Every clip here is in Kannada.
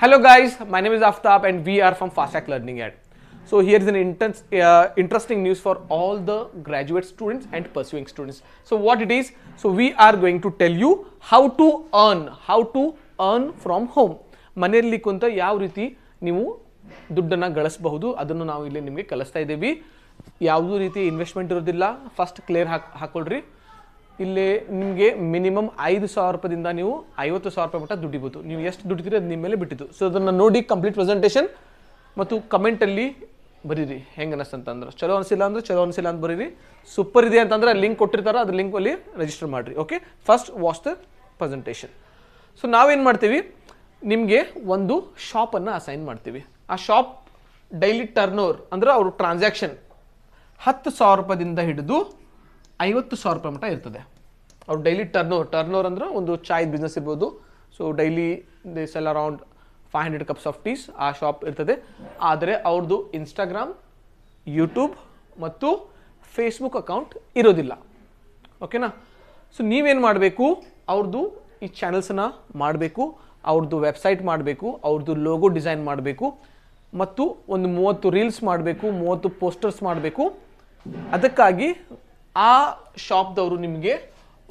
Hello guys, my name is Aftab and we are from Fast Track Learning Ed. So here is an interesting news for all the graduate students and pursuing students. So what it is, so we are going to tell you how to earn from home. ಮನೆಯಲ್ಲಿ ಕುಂತ ಯಾವ ರೀತಿ ನೀವು ದುಡ್ಡನ್ನು ಗಳಿಸಬಹುದು ಅದನ್ನು ನಾವು ಇಲ್ಲಿ ನಿಮಗೆ ಕಲಿಸ್ತಾ ಇದ್ದೀವಿ. ಯಾವುದೇ ರೀತಿ ಇನ್ವೆಸ್ಟ್ಮೆಂಟ್ ಇರೋದಿಲ್ಲ. ಫಸ್ಟ್ ಕ್ಲಿಯರ್ ಹಾಕೊಳ್ರಿ. ಇಲ್ಲಿ ನಿಮಗೆ ಮಿನಿಮಮ್ 5,000 ರೂಪಾಯಿಂದ ನೀವು 50,000 ರೂಪಾಯಿ ಮಟ್ಟ ದುಡಿಬೋದು. ನೀವು ಎಷ್ಟು ದುಡಿತೀರಿ ಅದು ನಿಮ್ಮ ಮೇಲೆ ಬಿಟ್ಟಿದ್ದು. ಸೊ ಅದನ್ನು ನೋಡಿ ಕಂಪ್ಲೀಟ್ ಪ್ರೆಸೆಂಟೇಷನ್ ಮತ್ತು ಕಮೆಂಟಲ್ಲಿ ಬರೀರಿ ಹೆಂಗೆ ಅನ್ನಿಸ್ತಂತಂದ್ರೆ ಚಲೋ ಅನಿಸಿಲ್ಲ ಅಂದ್ರೆ ಚಲೋ ಅನಿಸಿಲ್ಲ ಅಂತ ಬರೀರಿ. ಸೂಪರ್ ಇದೆ ಅಂತಂದ್ರೆ ಲಿಂಕ್ ಕೊಟ್ಟಿರ್ತಾರೆ, ಅದು ಲಿಂಕಲ್ಲಿ ರಿಜಿಸ್ಟರ್ ಮಾಡಿರಿ. Okay, first watch the presentation. So ನಾವೇನು ಮಾಡ್ತೀವಿ, ನಿಮಗೆ ಒಂದು ಶಾಪನ್ನು ಅಸೈನ್ ಮಾಡ್ತೀವಿ. ಆ ಶಾಪ್ ಡೈಲಿ ಟರ್ನ್ ಓವರ್ ಅಂದರೆ ಅವರು ಟ್ರಾನ್ಸಾಕ್ಷನ್ 10,000 ರೂಪಾಯಿಂದ ಹಿಡಿದು 50,000 ರೂಪಾಯಿ ಮಟ್ಟ ಇರ್ತದೆ. ಅವ್ರು ಡೈಲಿ ಟರ್ನ್ ಓವರ್ ಅಂದ್ರೆ ಒಂದು ಚಾಯ್ ಬಿಸ್ನೆಸ್ ಇರ್ಬೋದು. So daily they sell around 500 cups of teas ಆ ಶಾಪ್ ಇರ್ತದೆ. ಆದರೆ ಅವ್ರದ್ದು ಇನ್ಸ್ಟಾಗ್ರಾಮ್, ಯೂಟ್ಯೂಬ್ ಮತ್ತು ಫೇಸ್ಬುಕ್ ಅಕೌಂಟ್ ಇರೋದಿಲ್ಲ. ಓಕೆನಾ? ಸೊ ನೀವೇನು ಮಾಡಬೇಕು, ಅವ್ರದ್ದು ಈ ಚಾನಲ್ಸನ್ನು ಮಾಡಬೇಕು, ಅವ್ರದ್ದು ವೆಬ್ಸೈಟ್ ಮಾಡಬೇಕು, ಅವ್ರದ್ದು ಲೋಗೋ ಡಿಸೈನ್ ಮಾಡಬೇಕು ಮತ್ತು ಒಂದು 30 ರೀಲ್ಸ್ ಮಾಡಬೇಕು, 30 ಪೋಸ್ಟರ್ಸ್ ಮಾಡಬೇಕು. ಅದಕ್ಕಾಗಿ ಆ ಶಾಪ್ದವರು ನಿಮಗೆ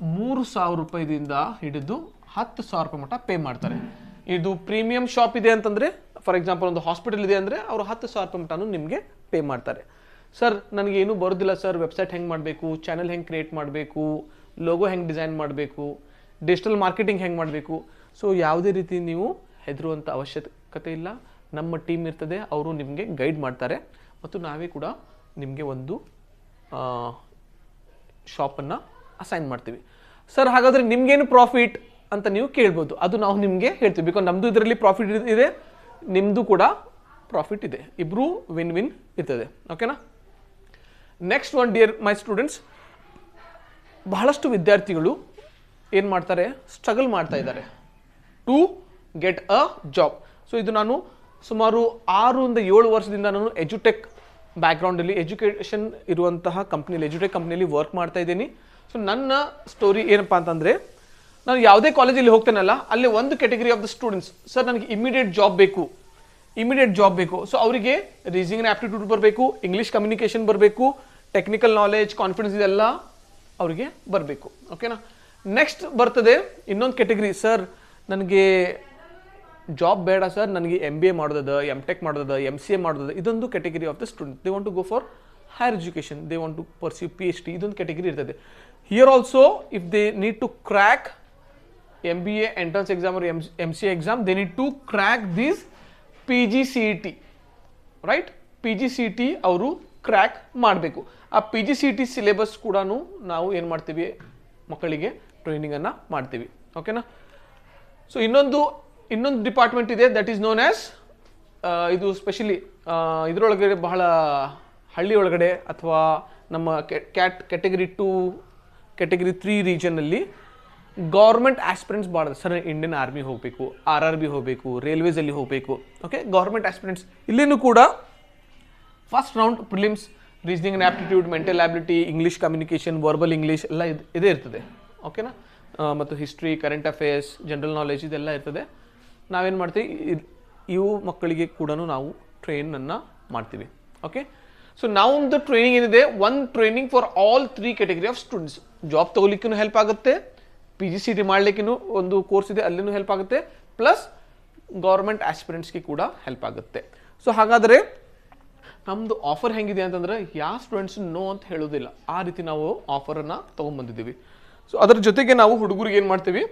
3,000 ರೂಪಾಯಿದಿಂದ ಹಿಡಿದು 10,000 ರೂಪಾಯಿ ಮಟ್ಟ ಪೇ ಮಾಡ್ತಾರೆ. ಇದು ಪ್ರೀಮಿಯಂ ಶಾಪ್ ಇದೆ ಅಂತಂದರೆ, ಫಾರ್ ಎಕ್ಸಾಂಪಲ್ ಒಂದು ಹಾಸ್ಪಿಟಲ್ ಇದೆ ಅಂದರೆ ಅವರು 10,000 ರೂಪಾಯಿ ಮಟ್ಟನೂ ನಿಮಗೆ ಪೇ ಮಾಡ್ತಾರೆ. ಸರ್ ನನಗೆ ಏನೂ ಬರೋದಿಲ್ಲ ಸರ್, ವೆಬ್ಸೈಟ್ ಹೆಂಗೆ ಮಾಡಬೇಕು, ಚಾನಲ್ ಹೆಂಗೆ ಕ್ರಿಯೇಟ್ ಮಾಡಬೇಕು, ಲೋಗೋ ಹೆಂಗೆ ಡಿಸೈನ್ ಮಾಡಬೇಕು, ಡಿಜಿಟಲ್ ಮಾರ್ಕೆಟಿಂಗ್ ಹೆಂಗೆ ಮಾಡಬೇಕು. ಸೊ ಯಾವುದೇ ರೀತಿ ನೀವು ಹೆದರುವಂಥ ಅವಶ್ಯಕತೆ ಇಲ್ಲ. ನಮ್ಮ ಟೀಮ್ ಇರ್ತದೆ, ಅವರು ನಿಮಗೆ ಗೈಡ್ ಮಾಡ್ತಾರೆ ಮತ್ತು ನಾವೇ ಕೂಡ ನಿಮಗೆ ಒಂದು ಶಾಪನ್ನು ಅಸೈನ್ ಮಾಡ್ತೀವಿ. ಸರ್ ಹಾಗಾದರೆ ನಿಮಗೇನು ಪ್ರಾಫಿಟ್ ಅಂತ ನೀವು ಕೇಳ್ಬೋದು. ಅದು ನಾವು ನಿಮಗೆ ಹೇಳ್ತೀವಿ. ಬಿಕಾಸ್ ನಮ್ಮದು ಇದರಲ್ಲಿ ಪ್ರಾಫಿಟ್ ಇದೆ, ನಿಮ್ಮದು ಕೂಡ ಪ್ರಾಫಿಟ್ ಇದೆ, ಇಬ್ಬರೂ ವಿನ್ ವಿನ್ ಇರ್ತದೆ. ಓಕೆನಾ? Next one, dear my students, ಬಹಳಷ್ಟು ವಿದ್ಯಾರ್ಥಿಗಳು ಏನು ಮಾಡ್ತಾರೆ, ಸ್ಟ್ರಗಲ್ ಮಾಡ್ತಾ ಇದ್ದಾರೆ to get a job. So ಇದು ನಾನು ಸುಮಾರು 6-7 ವರ್ಷದಿಂದ ನಾನು ಎಜುಟೆಕ್ ಬ್ಯಾಕ್ಗ್ರೌಂಡಲ್ಲಿ ಎಜುಕೇಷನ್ ಇರುವಂತಹ ಕಂಪ್ನಿಯಲ್ಲಿ, ಎಜುಟೆಕ್ ಕಂಪ್ನಿಯಲ್ಲಿ ವರ್ಕ್ ಮಾಡ್ತಾ ಇದ್ದೀನಿ. ಸೊ ನನ್ನ ಸ್ಟೋರಿ ಏನಪ್ಪ ಅಂತಂದರೆ, ನಾನು ಯಾವುದೇ ಕಾಲೇಜಲ್ಲಿ ಹೋಗ್ತೇನಲ್ಲ, ಅಲ್ಲಿ ಒಂದು category of the students, sir ನನಗೆ ಇಮಿಡಿಯೇಟ್ ಜಾಬ್ ಬೇಕು. ಸೊ ಅವರಿಗೆ ರೀಸನಿಂಗ್ ಆ್ಯಂಡ್ ಆಪ್ಟಿಟ್ಯೂಡ್ ಬರಬೇಕು, ಇಂಗ್ಲೀಷ್ ಕಮ್ಯುನಿಕೇಷನ್ ಬರಬೇಕು, ಟೆಕ್ನಿಕಲ್ ನಾಲೆಜ್, ಕಾನ್ಫಿಡೆನ್ಸ್ ಇದೆಲ್ಲ ಅವರಿಗೆ ಬರಬೇಕು. ಓಕೆನಾ? ನೆಕ್ಸ್ಟ್ ಬರ್ತದೆ ಇನ್ನೊಂದು ಕ್ಯಾಟಗರಿ, ಸರ್ ನನಗೆ ಜಾಬ್ ಬೇಡ ಸರ್, ನನಗೆ MBA ಮಾಡೋದದ, MTech ಮಾಡೋದದ, MCA ಮಾಡೋದದ. ಇದೊಂದು category of the student. They want to go for higher education, they want to pursue PhD. ಇದೊಂದು ಕ್ಯಾಟಗರಿ ಇರ್ತದೆ. Here also if they need to crack MBA entrance exam or MCA exam, they need to crack these PGCET, right? PGCET ಅವರು ಕ್ರ್ಯಾಕ್ ಮಾಡಬೇಕು. ಆ PGCET ಸಿಲೆಬಸ್ ಕೂಡ ನಾವು ಏನು ಮಾಡ್ತೀವಿ, ಮಕ್ಕಳಿಗೆ ಟ್ರೈನಿಂಗನ್ನು ಮಾಡ್ತೀವಿ. ಓಕೆನಾ? ಸೊ ಇನ್ನೊಂದು ಡಿಪಾರ್ಟ್ಮೆಂಟ್ ಇದೆ, ದಟ್ ಈಸ್ ನೋನ್ ಆ್ಯಸ್, ಇದು ಸ್ಪೆಷಲಿ ಇದರೊಳಗಡೆ ಬಹಳ ಹಳ್ಳಿ ಒಳಗಡೆ ಅಥವಾ ನಮ್ಮ ಕ್ಯಾಟಗರಿ 2, ಕ್ಯಾಟಗರಿ 3 ರೀಜನಲ್ಲಿ ಗೌರ್ಮೆಂಟ್ ಆಸ್ಪಿರೆಂಟ್ಸ್ ಭಾಳ. ಸರ್ ಇಂಡಿಯನ್ ಆರ್ಮಿ ಹೋಗಬೇಕು, RRB ಹೋಗಬೇಕು, ರೈಲ್ವೇಸಲ್ಲಿ ಹೋಗಬೇಕು. ಓಕೆ, ಗೌರ್ಮೆಂಟ್ ಆಸ್ಪಿರೆಂಟ್ಸ್ ಇಲ್ಲಿನೂ ಕೂಡ first round prelims, reasoning and aptitude, mental ability, English communication, verbal English ಎಲ್ಲ ಇದೇ ಇರ್ತದೆ. ಓಕೆನಾ? ಮತ್ತು history, current affairs, general knowledge ಇದೆಲ್ಲ ಇರ್ತದೆ. ನಾವೇನು ಮಾಡ್ತೀವಿ, ಇವು ಮಕ್ಕಳಿಗೆ ಕೂಡ ನಾವು ಟ್ರೈನನ್ನು ಮಾಡ್ತೀವಿ. ಓಕೆ, ಸೊ ನಮ್ಮದು ಟ್ರೈನಿಂಗ್ ಏನಿದೆ, one training for all 3 category of students. Job ತೊಗೊಲಿಕ್ಕೂ ಹೆಲ್ಪ್ ಆಗುತ್ತೆ, PGCET ಮಾಡಲಿಕ್ಕೂ ಒಂದು ಕೋರ್ಸ್ ಇದೆ ಅಲ್ಲಿನೂ ಹೆಲ್ಪ್ ಆಗುತ್ತೆ, ಪ್ಲಸ್ ಗೌರ್ಮೆಂಟ್ ಆಸ್ಪಿರೆಂಟ್ಸ್ಗೆ ಕೂಡ ಹೆಲ್ಪ್ ಆಗುತ್ತೆ. ಸೊ ಹಾಗಾದರೆ ನಮ್ಮದು ಆಫರ್ ಹೆಂಗಿದೆ ಅಂತಂದರೆ, ಯಾವ ಸ್ಟೂಡೆಂಟ್ಸ್ ನೋ ಅಂತ ಹೇಳೋದಿಲ್ಲ, ಆ ರೀತಿ ನಾವು ಆಫರನ್ನು ತೊಗೊಂಡ್ಬಂದಿದ್ದೀವಿ. ಸೊ ಅದರ ಜೊತೆಗೆ ನಾವು ಹುಡುಗರಿಗೆ ಏನು ಮಾಡ್ತೀವಿ,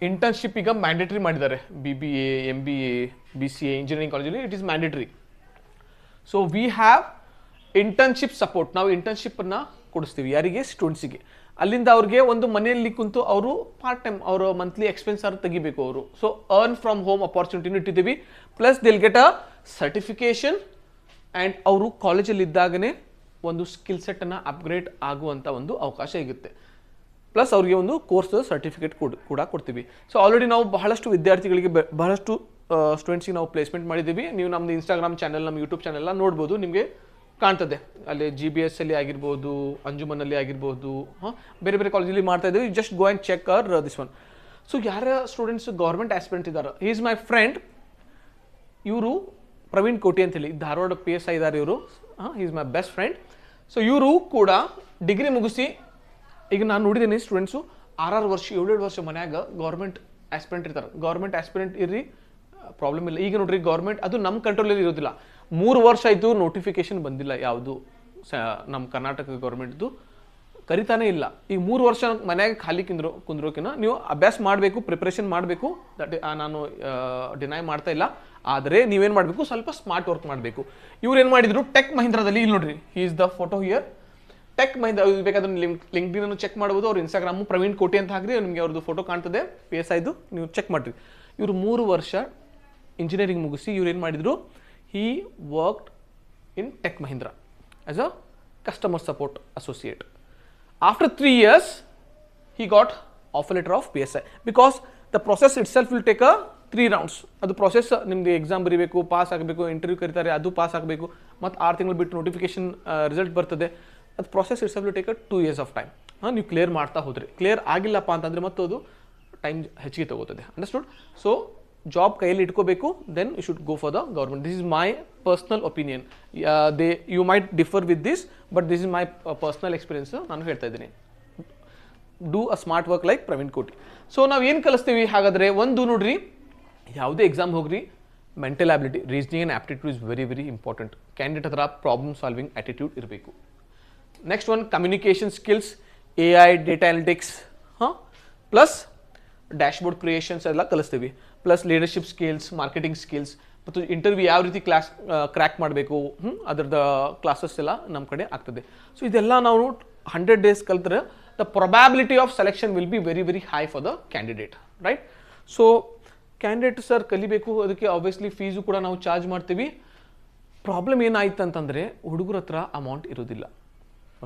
ಇಂಟರ್ನ್ಶಿಪ್ ಈಗ ಮ್ಯಾಂಡೇಟ್ರಿ ಮಾಡಿದ್ದಾರೆ. BBA, MBA, BCA ಇಂಜಿನಿಯರಿಂಗ್ ಕಾಲೇಜಲ್ಲಿ it is mandatory. So we have internship support. ನಾವು ಇಂಟರ್ನ್ಶಿಪ್ಪನ್ನು ಕೊಡಿಸ್ತೀವಿ ಯಾರಿಗೆ, ಸ್ಟೂಡೆಂಟ್ಸಿಗೆ. ಅಲ್ಲಿಂದ ಅವ್ರಿಗೆ ಒಂದು ಮನೆಯಲ್ಲಿ ಕುಂತು ಅವರು ಪಾರ್ಟ್ ಟೈಮ್ ಅವರ ಮಂತ್ಲಿ ಎಕ್ಸ್ಪೆನ್ಸ್ ಅವ್ರು ತೆಗಿಬೇಕು ಅವರು. ಸೊ ಅರ್ನ್ ಫ್ರಮ್ ಹೋಮ್ ಅಪಾರ್ಚುನಿಟಿನೂ ಇಟ್ಟಿದ್ದೀವಿ. Plus they'll get a certification and ಅವರು ಕಾಲೇಜಲ್ಲಿ ಇದ್ದಾಗನೇ ಒಂದು ಸ್ಕಿಲ್ ಸೆಟ್ಟನ್ನು ಅಪ್ಗ್ರೇಡ್ ಆಗುವಂಥ ಒಂದು ಅವಕಾಶ ಇರುತ್ತೆ. ಪ್ಲಸ್ ಅವ್ರಿಗೆ ಒಂದು ಕೋರ್ಸ್ ಸರ್ಟಿಫಿಕೇಟ್ ಕೂಡ ಕೊಡ್ತೀವಿ. ಸೊ ಆಲ್ರೆಡಿ ನಾವು ಬಹಳಷ್ಟು ವಿದ್ಯಾರ್ಥಿಗಳಿಗೆ ಬಹಳಷ್ಟು ಸ್ಟೂಡೆಂಟ್ಸಿಗೆ ನಾವು ಪ್ಲೇಸ್ಮೆಂಟ್ ಮಾಡಿದ್ದೀವಿ. ನೀವು ನಮ್ಮದು ಇನ್ಸ್ಟಾಗ್ರಾಮ್ ಚಾನಲ್, ನಮ್ಮ ಯೂಟ್ಯೂಬ್ ಚಾನೆಲ್ಲ ನೋಡ್ಬೋದು, ನಿಮಗೆ ಕಾಣ್ತದೆ. ಅಲ್ಲಿ GBS ಅಲ್ಲಿ ಆಗಿರ್ಬೋದು, ಅಂಜುಮನಲ್ಲಿ ಆಗಿರ್ಬೋದು, ಬೇರೆ ಬೇರೆ ಕಾಲೇಜಲ್ಲಿ ಮಾಡ್ತಾ ಇದ್ದೀವಿ. Just go and check this one. So ಯಾರ ಸ್ಟೂಡೆಂಟ್ಸ್ ಗೌರ್ಮೆಂಟ್ ಆಸ್ಪಿರೆಂಟ್ ಇದ್ದಾರೆ, ಹಿ ಈಸ್ ಮೈ ಫ್ರೆಂಡ್, ಇವರು ಪ್ರವೀಣ್ ಕೋಟಿ ಅಂತೇಳಿ ಧಾರವಾಡ PSI ಇದ್ದಾರೆ ಇವರು. Is my best friend. So ಇವರು ಕೂಡ ಡಿಗ್ರಿ ಮುಗಿಸಿ, ಈಗ ನಾನು ನೋಡಿದ್ದೀನಿ ಸ್ಟೂಡೆಂಟ್ಸು 6 ವರ್ಷ 7 ವರ್ಷ ಮನ್ಯಾಗ ಗೌರ್ಮೆಂಟ್ ಆಸ್ಪಿರೆಂಟ್ ಇರ್ತಾರೆ. ಗೌರ್ಮೆಂಟ್ ಆಸ್ಪಿರೆಂಟ್ ಇರ್ರಿ, ಪ್ರಾಬ್ಲಮ್ ಇಲ್ಲ. ಈಗ ನೋಡ್ರಿ ಗೌರ್ಮೆಂಟ್ ಅದು ನಮ್ಮ ಕಂಟ್ರೋಲಲ್ಲಿ ಇರೋದಿಲ್ಲ. 3 ವರ್ಷ ಆಯಿತು ನೋಟಿಫಿಕೇಶನ್ ಬಂದಿಲ್ಲ ಯಾವುದು ನಮ್ಮ ಕರ್ನಾಟಕ ಗೌರ್ಮೆಂಟ್ದು ಕರಿತಾನೆ ಇಲ್ಲ. ಈಗ 3 ವರ್ಷ ಮನ್ಯಾಗ ಖಾಲಿ ಕುಂದ್ರೋಕಿನ ನೀವು ಅಭ್ಯಾಸ ಮಾಡಬೇಕು, ಪ್ರಿಪ್ರೇಷನ್ ಮಾಡಬೇಕು. ದಟ್ ನಾನು ಡಿನೈ ಮಾಡ್ತಾ ಇಲ್ಲ. ಆದರೆ ನೀವೇನು ಮಾಡಬೇಕು, ಸ್ವಲ್ಪ ಸ್ಮಾರ್ಟ್ ವರ್ಕ್ ಮಾಡಬೇಕು. ಇವ್ರು ಏನು ಮಾಡಿದ್ರು, ಟೆಕ್ ಮಹೀಂದ್ರಾದಲ್ಲಿ, ಇಲ್ಲಿ ನೋಡ್ರಿ, he is the photo here. Tech Mahindra ಬೇಕಾದ್ರೆ ಲಿಂಕ್ಡ್ಇನ್ ಅನ್ನು ಚೆಕ್ ಮಾಡ್ಬೋದು. ಅವ್ರ ಇನ್ಸ್ಟಾಗ್ರಾಮು ಪ್ರವೀಣ್ ಕೋಟಿ ಅಂತ ಹಾಕ್ರಿ, ನಿಮಗೆ ಅವ್ರದ್ದು ಫೋಟೋ ಕಾಣ್ತದೆ PSIದು, ನೀವು ಚೆಕ್ ಮಾಡಿರಿ. ಇವರು 3 ವರ್ಷ ಇಂಜಿನಿಯರಿಂಗ್ ಮುಗಿಸಿ ಇವ್ರು ಏನು ಮಾಡಿದ್ರು, he worked in Tech Mahindra as a customer support associate. After 3 years, he got offer letter of PSI because the process itself will take a 3 rounds. ಅದು process ನಿಮ್ದು ಎಕ್ಸಾಮ್ ಬರೀಬೇಕು, ಪಾಸ್ ಆಗಬೇಕು, ಇಂಟರ್ವ್ಯೂ ಕರೀತಾರೆ, ಅದು ಪಾಸ್ ಆಗಬೇಕು, ಮತ್ತು 6 ತಿಂಗಳು ಬಿಟ್ಟು ನೋಟಿಫಿಕೇಶನ್ ರಿಸಲ್ಟ್ ಬರ್ತದೆ. ಅದು process itself will take a 2 years of time. ನೀವು ಕ್ಲಿಯರ್ ಮಾಡ್ತಾ ಹೋದ್ರಿ. ಕ್ಲಿಯರ್ ಆಗಿಲ್ಲಪ್ಪ ಅಂತಂದರೆ ಮತ್ತು ಅದು ಟೈಮ್ ಹೆಚ್ಚಿಗೆ ತಗೋತದೆ. ಅಂಡರ್ಸ್ಟುಡ್? ಸೊ ಜಾಬ್ ಕೈಯಲ್ಲಿ ಇಟ್ಕೋಬೇಕು, then you should go for the government. This is my personal opinion. You might differ with this, but this is my personal experience. ನಾನು ಹೇಳ್ತಾ ಇದ್ದೀನಿ, do a smart work like Praveen Koti. So ನಾವು ಏನು ಕಲಿಸ್ತೀವಿ ಹಾಗಾದರೆ, ಒಂದು ನೋಡ್ರಿ, ಯಾವುದೇ ಎಕ್ಸಾಮ್ ಹೋಗ್ರಿ, mental ability, reasoning and aptitude is very very important. Candidate ಹತ್ರ ಪ್ರಾಬ್ಲಮ್ ಸಾಲ್ವಿಂಗ್ ಆಟಿಟ್ಯೂಡ್ ಇರಬೇಕು. Next one communication skills, AI, data analytics, plus dashboard creations ಎಲ್ಲ ಕಲಿಸ್ತೀವಿ. Plus leadership skills, marketing skills, ಮತ್ತು ಇಂಟರ್ವ್ಯೂ ಯಾವ ರೀತಿ ಕ್ರ್ಯಾಕ್ ಮಾಡಬೇಕು, ಅದರದ ಕ್ಲಾಸಸ್ ಎಲ್ಲ ನಮ್ಮ ಕಡೆ ಆಗ್ತದೆ. ಸೊ ಇದೆಲ್ಲ ನಾವು 100 days ಕಲಿತ್ರೆ the probability of selection will be very very high for the candidate, right? So candidate sir ಕಲಿಬೇಕು, ಅದಕ್ಕೆ ಆಬ್ವಿಯಸ್ಲಿ ಫೀಸು ಕೂಡ ನಾವು ಚಾರ್ಜ್ ಮಾಡ್ತೀವಿ. ಪ್ರಾಬ್ಲಮ್ ಏನಾಯ್ತು ಅಂತಂದರೆ ಹುಡುಗರ ಹತ್ರ ಅಮೌಂಟ್ ಇರೋದಿಲ್ಲ.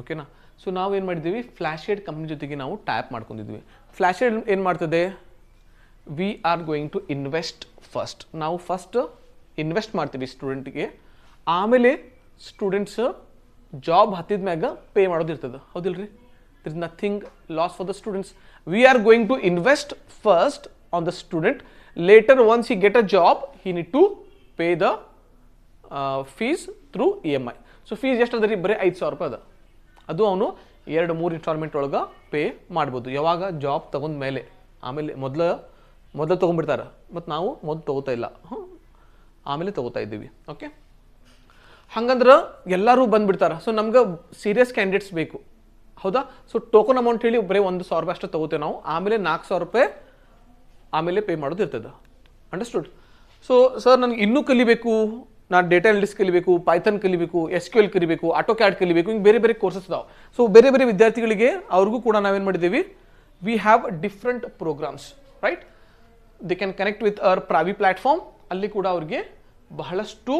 ಓಕೆನಾ? ಸೊ ನಾವು ಏನು ಮಾಡಿದ್ದೀವಿ, ಫ್ಲ್ಯಾಶ್ ಏಡ್ ಕಂಪ್ನಿ ಜೊತೆಗೆ ನಾವು ಟ್ಯಾಪ್ ಮಾಡ್ಕೊಂಡಿದ್ವಿ. ಫ್ಲ್ಯಾಶ್ ಏಡ್ ಏನು ಮಾಡ್ತದೆ, we are going to invest first. ನಾವು ಫಸ್ಟ್ ಇನ್ವೆಸ್ಟ್ ಮಾಡ್ತೀವಿ ಸ್ಟೂಡೆಂಟಿಗೆ, ಆಮೇಲೆ ಸ್ಟೂಡೆಂಟ್ಸ್ ಜಾಬ್ ಹತ್ತಿದ ಮ್ಯಾಗ ಪೇ ಮಾಡೋದಿರ್ತದೆ. ಹೌದಿಲ್ರಿ? There is nothing loss for the students. We are going to invest first on the student. Later once he get a job, he need to pay the fees through EMI. So fees ಎಷ್ಟು ಅದ ರೀ? ಬರೀ 5,000 ರೂಪಾಯಿ ಅದ. ಅದು ಅವನು 2-3 ಇನ್ಸ್ಟಾಲ್ಮೆಂಟ್ ಒಳಗೆ ಪೇ ಮಾಡ್ಬೋದು. ಯಾವಾಗ ಜಾಬ್ ತಗೊಂಡ ಮೇಲೆ. ಆಮೇಲೆ ಮೊದಲು ತೊಗೊಂಡ್ಬಿಡ್ತಾರೆ, ಮತ್ತು ನಾವು ಮೊದಲು ತೊಗೋತಾ ಇಲ್ಲ, ಆಮೇಲೆ ತೊಗೋತಾ ಇದ್ದೀವಿ. ಓಕೆ, ಹಂಗಂದ್ರೆ ಎಲ್ಲರೂ ಬಂದುಬಿಡ್ತಾರೆ. ಸೊ ನಮ್ಗೆ ಸೀರಿಯಸ್ ಕ್ಯಾಂಡಿಡೇಟ್ಸ್ ಬೇಕು, ಹೌದಾ? ಸೊ ಟೋಕನ್ ಅಮೌಂಟ್ ಹೇಳಿ ಬರೀ 1,000 ರೂಪಾಯಿ ಅಷ್ಟು ತೊಗೋತೇವೆ ನಾವು, ಆಮೇಲೆ 4,000 ರೂಪಾಯಿ ಆಮೇಲೆ ಪೇ ಮಾಡೋದು ಇರ್ತದೆ. ಅಂಡರ್ಸ್ಟುಡ್? ಸೊ ಸರ್ ನನಗೆ ಇನ್ನೂ ಕಲಿಬೇಕು, ನಾನು ಡೇಟಾ ಅನಾಲಿಟಿಕ್ಸ್ ಕಲಿಬೇಕು, ಪೈಥನ್ ಕಲಿಬೇಕು, SQL ಕಲಿಬೇಕು, AutoCAD ಕಲಿಬೇಕು, ಹಿಂಗೆ ಬೇರೆ ಬೇರೆ ಕೋರ್ಸಸ್ ಇದಾವೆ. ಸೊ ಬೇರೆ ಬೇರೆ ವಿದ್ಯಾರ್ಥಿಗಳಿಗೆ ಅವ್ರಿಗೂ ಕೂಡ ನಾವೇನು ಮಾಡಿದ್ದೀವಿ, we have different programmes, right? They can connect with our ಪ್ರಾವಿ ಪ್ಲ್ಯಾಟ್ಫಾರ್ಮ್. ಅಲ್ಲಿ ಕೂಡ ಅವ್ರಿಗೆ ಬಹಳಷ್ಟು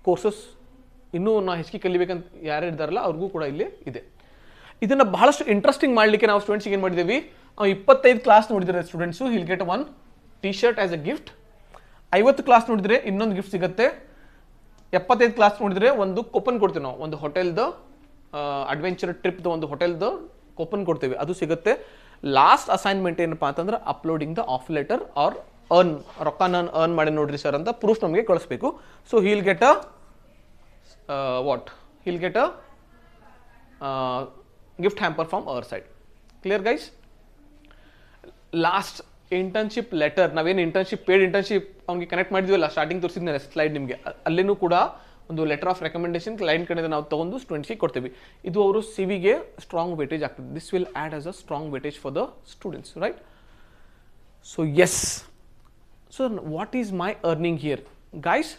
ಕೋರ್ಸಸ್ ಇನ್ನೂ ಹೆಚ್ಚಿಗೆ ಕಲಿಬೇಕಂತ ಯಾರು ಇದ್ದಾರಲ್ಲ ಅವ್ರಿಗೂ ಕೂಡ ಇಲ್ಲಿ ಇದೆ. ಇದನ್ನು ಬಹಳಷ್ಟು ಇಂಟ್ರೆಸ್ಟಿಂಗ್ ಮಾಡಲಿಕ್ಕೆ ನಾವು ಸ್ಟೂಡೆಂಟ್ಸಿಗೆ ಏನು ಮಾಡಿದ್ದೀವಿ, 25 ಕ್ಲಾಸ್ ನೋಡಿದರೆ students hill get 1 T-shirt as a gift. 50 class ನೋಡಿದರೆ ಇನ್ನೊಂದು ಗಿಫ್ಟ್ ಸಿಗುತ್ತೆ. 75 ಕ್ಲಾಸ್ ನೋಡಿದರೆ ಒಂದು ಕೂಪನ್ ಕೊಡ್ತೀವಿ ನಾವು, ಒಂದು ಹೋಟೆಲ್ದು ಅಡ್ವೆಂಚರ್ ಟ್ರಿಪ್ದು ಒಂದು ಹೋಟೆಲ್ದು ಕೂಪನ್ ಕೊಡ್ತೀವಿ, ಅದು ಸಿಗುತ್ತೆ. ಲಾಸ್ಟ್ ಅಸೈನ್ಮೆಂಟ್ ಏನಪ್ಪ ಅಂತಂದ್ರೆ uploading the offer letter or ರೊಕ್ಕ ನಾನು ಅರ್ನ್ ಮಾಡಿ ನೋಡ್ರಿ ಸರ್ ಅಂತ ಪ್ರೂಫ್ ನಮಗೆ ಕಳಿಸ್ಬೇಕು. So he'll get a he'll get a gift hamper from our side. Clear guys? Last internship letter, ನಾವೇನು ಇಂಟರ್ನ್ಶಿಪ್ ಪೇಡ್ ಇಂಟರ್ನ್ಶಿಪ್ ಅವ್ನಿಗೆ ಕನೆಕ್ಟ್ ಮಾಡಿದ್ವಲ್ಲ, ಸ್ಟಾರ್ಟಿಂಗ್ ತೋರಿಸಿದ್ನಲ್ಲ ಸ್ಲೈಡ್ ನಿಮಗೆ, ಅಲ್ಲೇನೂ ಕೂಡ ಒಂದು ಲೆಟರ್ ಆಫ್ ರೆಕಮೆಂಡೇಶನ್ ಕ್ಲೈಂಟ್ ಕಡೆಯಿಂದ ನಾವು ತೊಗೊಂಡು ಸ್ಟೂಡೆಂಟ್ಸ್ಗೆ ಕೊಡ್ತೀವಿ. ಇದು ಅವರು CV-ಗೆ ಸ್ಟ್ರಾಂಗ್ ವೇಟೇಜ್ ಆಗ್ತದೆ. This will add as a strong weightage for the students, right? So yes, so what is my earning here guys?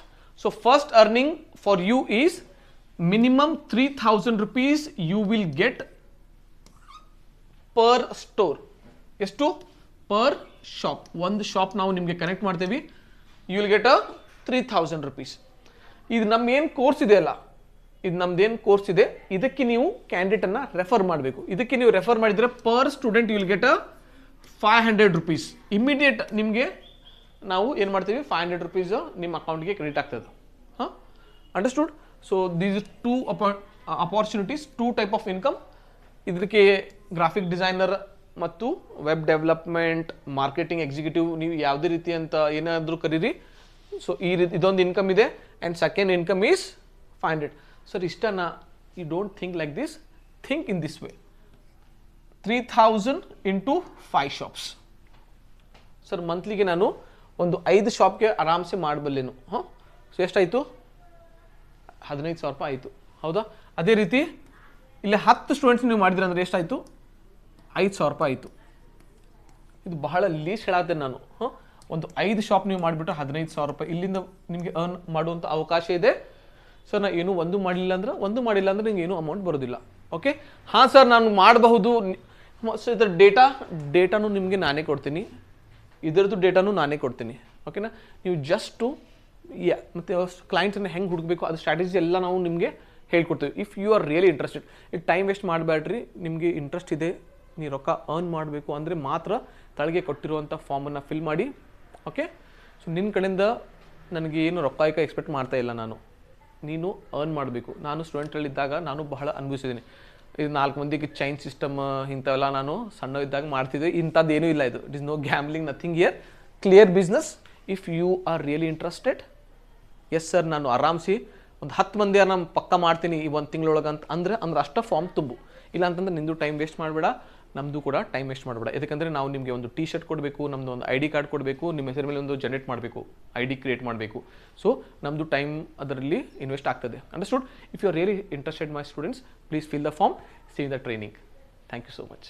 So first earning for you is minimum 3,000 rupees you will get per store. ಎಷ್ಟು? Per shop. ಒಂದು ಶಾಪ್ ನಾವು ನಿಮಗೆ ಕನೆಕ್ಟ್ ಮಾಡ್ತೀವಿ, you will get a 3,000 rupees. ಇದು ನಮ್ಮ ಏನು ಕೋರ್ಸ್ ಇದೆ ಅಲ್ಲ, ಇದು ನಮ್ದೇನು ಕೋರ್ಸ್ ಇದೆ, ಇದಕ್ಕೆ ನೀವು ಕ್ಯಾಂಡಿಡೇಟನ್ನು ರೆಫರ್ ಮಾಡಬೇಕು. ಇದಕ್ಕೆ ನೀವು ರೆಫರ್ ಮಾಡಿದರೆ per student you will get a 500 rupees. Immediate ನಿಮಗೆ ನಾವು ಏನು ಮಾಡ್ತೀವಿ, 500 rupees ನಿಮ್ಮ ಅಕೌಂಟ್ಗೆ ಕ್ರೆಡಿಟ್ ಆಗ್ತದೆ. ಹಾಂ, understood? So these 2 opportunities, 2 type of income. ಇದಕ್ಕೆ ಗ್ರಾಫಿಕ್ ಡಿಸೈನರ್ ಮತ್ತು ವೆಬ್ ಡೆವಲಪ್ಮೆಂಟ್, ಮಾರ್ಕೆಟಿಂಗ್ ಎಕ್ಸಿಕ್ಯೂಟಿವ್, ನೀವು ಯಾವುದೇ ರೀತಿ ಅಂತ ಏನಾದರೂ ಕರೀರಿ, ಸೊ ಇದೊಂದು ಇನ್ಕಮ್ ಇದೆ and second income is 500. Sir ಇಷ್ಟನಾ? You don't think like this, think in this way. 3000 into 5 shops. Sir ಮಂತ್ಲಿಗೆ ನಾನು ಒಂದು 5 ಶಾಪ್ಗೆ ಆರಾಮ್ಸೆ ಮಾಡಬಲ್ಲೇನು. ಹಾಂ, ಸೊ ಎಷ್ಟಾಯಿತು? 15,000 ರೂಪಾಯಿ ಆಯಿತು, ಹೌದಾ? ಅದೇ ರೀತಿ ಇಲ್ಲಿ 10 ಸ್ಟೂಡೆಂಟ್ಸ್ ನೀವು ಮಾಡಿದ್ರೆ ಅಂದರೆ ಎಷ್ಟಾಯಿತು? 5,000 ರೂಪಾಯಿ ಆಯಿತು. ಇದು ಬಹಳ ಲೀಸ್ಟ್ ಹೇಳತ್ತೇನೆ ನಾನು. ಹಾಂ, ಒಂದು 5 ಶಾಪ್ ನೀವು ಮಾಡಿಬಿಟ್ಟು 15,000 ರೂಪಾಯಿ ಇಲ್ಲಿಂದ ನಿಮಗೆ ಅರ್ನ್ ಮಾಡುವಂಥ ಅವಕಾಶ ಇದೆ. ಸರ್ ನಾನು ಏನು ಒಂದು ಮಾಡಿಲ್ಲ ಅಂದ್ರೆ ನಿಮ್ಗೆ ಏನೂ ಅಮೌಂಟ್ ಬರೋದಿಲ್ಲ. ಓಕೆ, ಹಾಂ ಸರ್ ನಾನು ಮಾಡಬಹುದು. ಸೊ ಇದರ ಡೇಟಾನು ನಿಮಗೆ ನಾನೇ ಕೊಡ್ತೀನಿ, ಇದರದ್ದು ಡೇಟಾನು ನಾನೇ ಕೊಡ್ತೀನಿ. ಓಕೆನಾ? ನೀವು ಜಸ್ಟು ಮತ್ತು ಕ್ಲೈಂಟ್ಸನ್ನು ಹೆಂಗೆ ಹುಡುಕಬೇಕು ಅದು ಸ್ಟ್ರಾಟಜಿ ಎಲ್ಲ ನಾವು ನಿಮಗೆ ಹೇಳ್ಕೊಡ್ತೀವಿ. If you are really interested. ಈಗ ಟೈಮ್ ವೇಸ್ಟ್ ಮಾಡಬೇಡ್ರಿ. ನಿಮಗೆ ಇಂಟ್ರೆಸ್ಟ್ ಇದೆ, ನೀವು ರೊಕ್ಕ ಅರ್ನ್ ಮಾಡಬೇಕು ಅಂದರೆ ಮಾತ್ರ ತಳಗೆ ಕೊಟ್ಟಿರುವಂಥ ಫಾರ್ಮನ್ನು ಫಿಲ್ ಮಾಡಿ. ಓಕೆ, ಸೊ ನಿನ್ನ ಕಡೆಯಿಂದ ನನಗೆ ಏನು ರೊಕ್ಕ ಎಕ್ಸ್ಪೆಕ್ಟ್ ಮಾಡ್ತಾ ಇಲ್ಲ ನಾನು. ನೀನು ಅರ್ನ್ ಮಾಡಬೇಕು. ನಾನು ಸ್ಟೂಡೆಂಟಲ್ಲಿದ್ದಾಗ ನಾನು ಬಹಳ ಅನುಭವಿಸಿದ್ದೀನಿ. ಇದು 4 ಮಂದಿಗೆ ಚೈನ್ ಸಿಸ್ಟಮ್ ಇಂಥವೆಲ್ಲ ನಾನು ಸಣ್ಣ ಇದ್ದಾಗ ಮಾಡ್ತಿದ್ದೆ. ಇಂಥದ್ದು ಏನೂ ಇಲ್ಲ. ಇದು it is no gambling, nothing here. Clear business. If you are really interested, yes sir ನಾನು ಆರಾಮ್ಸಿ ಒಂದು 10 ಮಂದಿ ನಾನು ಪಕ್ಕ ಮಾಡ್ತೀನಿ ಈ 1 ತಿಂಗಳೊಳಗೆ ಅಂದ್ರೆ ಅಷ್ಟ ಫಾರ್ಮ್ ತುಂಬು. ಇಲ್ಲ ಅಂತಂದ್ರೆ ನಿಂದು ಟೈಮ್ ವೇಸ್ಟ್ ಮಾಡಬೇಡ, ನಮ್ಮದು ಕೂಡ ಟೈಮ್ ವೇಸ್ಟ್ ಮಾಡಬೇಡ. ಯಾಕಂದರೆ ನಾವು ನಿಮಗೆ ಒಂದು ಟಿ ಶರ್ಟ್ ಕೊಡಬೇಕು, ನಮ್ಮದು ಒಂದು ID ಕಾರ್ಡ್ ಕೊಡಬೇಕು, ನಿಮ್ಮ ಹೆಸರ ಮೇಲೆ ಒಂದು ಜನರೇಟ್ ಮಾಡಬೇಕು, ID ಕ್ರಿಯೇಟ್ ಮಾಡಬೇಕು. ಸೊ ನಮ್ಮದು ಟೈಮ್ ಅದರಲ್ಲಿ ಇನ್ವೆಸ್ಟ್ ಆಗ್ತದೆ. Understood? If you are really interested my students, please fill the form, see in the training. Thank you so much.